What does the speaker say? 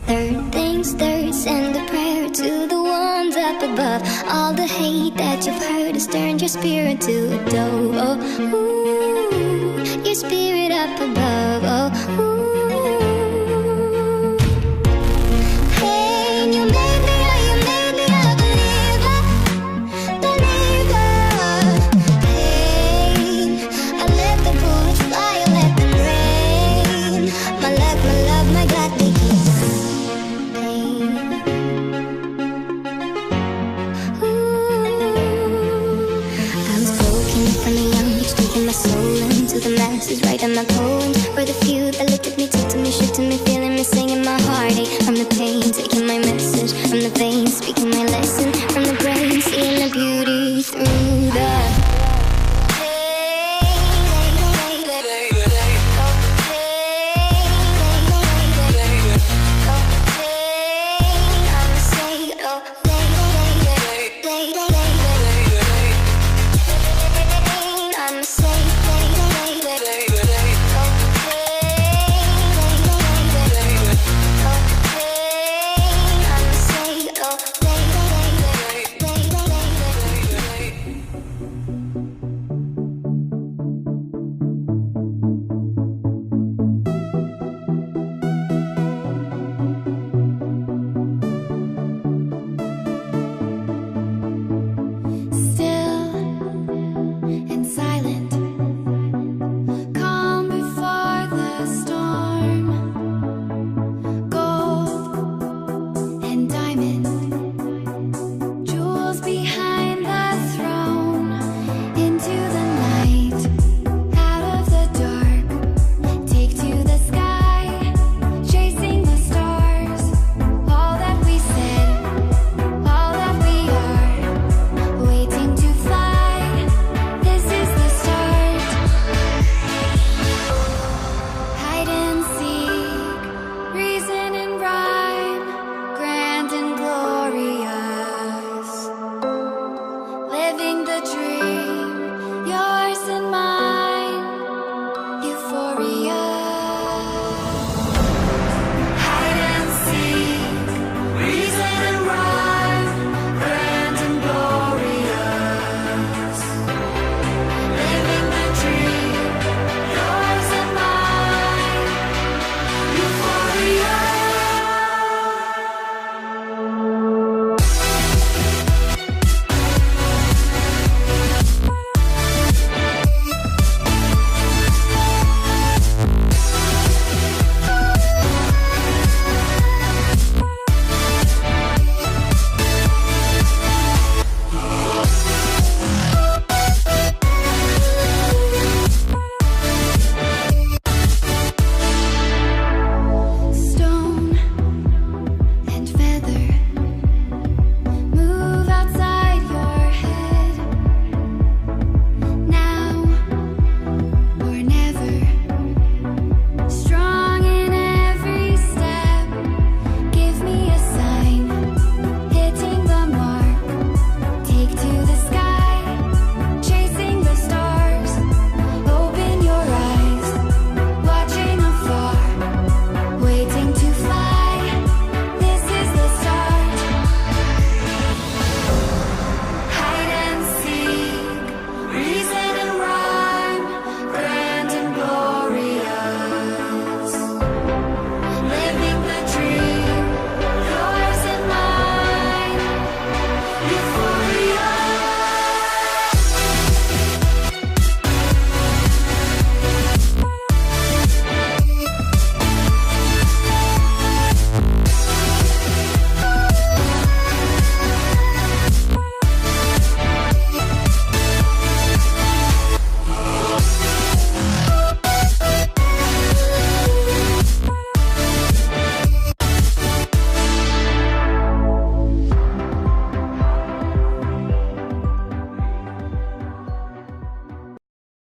Third things third, send a prayer to the ones up above. All the hate that you've heard has turned your spirit to a dove. Oh, ooh, your spirit up above. Oh, ooh. Hey, you made me a believer, believer. Pain, I let the bullets fly, I let them rain. My luck, my love, my God, they keep pain. Ooh, I was broken from a young age, taking my soul into the masses, writing my poems for the few that looked at me, took to me, shook to me, feeling me, singing my heartache from the pain, taking my message from the veins, speaking